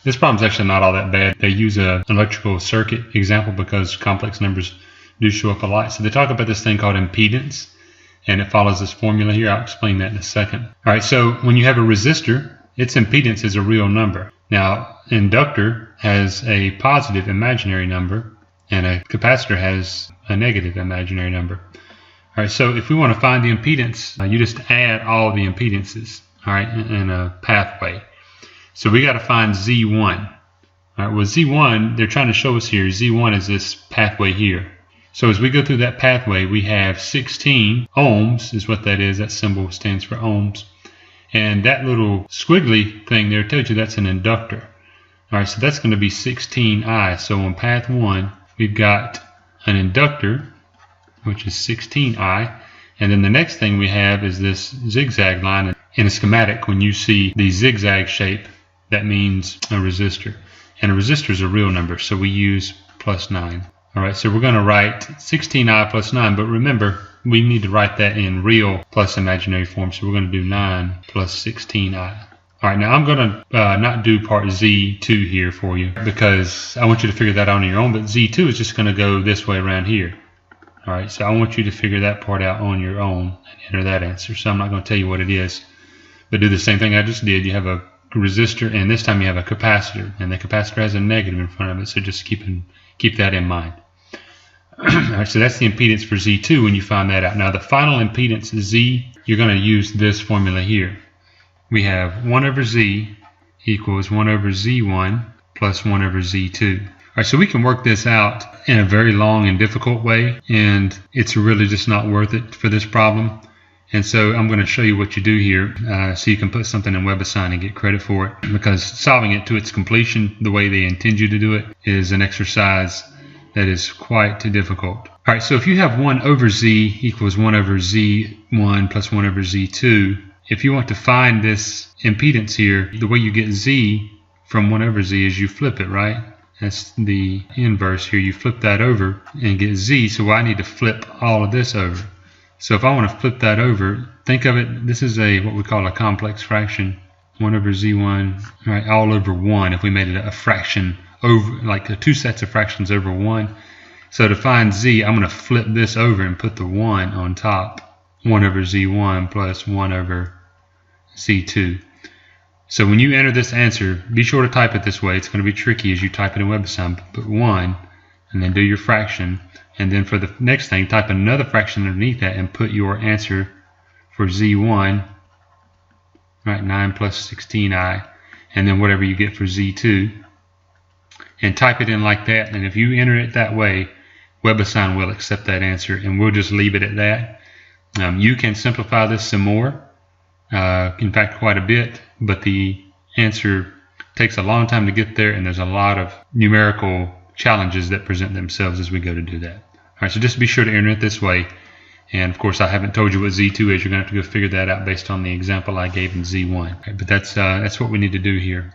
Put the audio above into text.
This problem is actually not all that bad. They use an electrical circuit example because complex numbers do show up a lot. So they talk about this thing called impedance, and it follows this formula here. I'll explain that in a second. All right, so when you have a resistor, its impedance is a real number. Now, inductor has a positive imaginary number, and a capacitor has a negative imaginary number. All right, so if we want to find the impedance, you just add all the impedances, all right, in a pathway. So we got to find Z1. All right, well, Z1, they're trying to show us here, Z1 is this pathway here. So as we go through that pathway, we have 16 ohms is what that is. That symbol stands for ohms. And that little squiggly thing there tells you that's an inductor. All right, so that's going to be 16I. So on path 1, we've got an inductor, which is 16I. And then the next thing we have is this zigzag line. In a schematic, when you see the zigzag shape, that means a resistor. And a resistor is a real number, so we use plus 9. All right, so we're going to write 16I plus 9, but remember, we need to write that in real plus imaginary form, so we're going to do 9 plus 16I. All right, now I'm going to not do part Z2 here for you because I want you to figure that out on your own, but Z2 is just going to go this way around here. All right, so I want you to figure that part out on your own and enter that answer. So I'm not going to tell you what it is, but do the same thing I just did. You have a resistor, and this time you have a capacitor, and the capacitor has a negative in front of it, so just keep that in mind. All right, so that's the impedance for Z2 when you find that out. Now the final impedance is Z. You're going to use this formula here. We have 1 over Z equals 1 over Z1 plus 1 over Z2. All right, so we can work this out in a very long and difficult way, and it's really just not worth it for this problem. And so I'm going to show you what you do here so you can put something in WebAssign and get credit for it, because solving it to its completion the way they intend you to do it is an exercise that is quite difficult. All right, so if you have 1 over Z equals 1 over Z1 plus 1 over Z2, if you want to find this impedance here, the way you get Z from 1 over Z is you flip it, right? That's the inverse here. You flip that over and get Z, so I need to flip all of this over. So if I want to flip that over, think of it, this is what we call a complex fraction, 1 over Z1, right, all over 1, if we made it a fraction over, like 2 sets of fractions over 1. So to find Z, I'm going to flip this over and put the 1 on top, 1 over Z1 plus 1 over Z2. So when you enter this answer, be sure to type it this way. It's going to be tricky as you type it in WebAssign. Put 1 and then do your fraction. And then for the next thing, type another fraction underneath that and put your answer for Z1, right, 9 plus 16I, and then whatever you get for Z2. And type it in like that. And if you enter it that way, WebAssign will accept that answer, and we'll just leave it at that. You can simplify this some more, in fact quite a bit, but the answer takes a long time to get there, and there's a lot of numerical challenges that present themselves as we go to do that. All right, so just be sure to enter it this way. And of course, I haven't told you what Z2 is. You're going to have to go figure that out based on the example I gave in Z1. Right, but that's what we need to do here.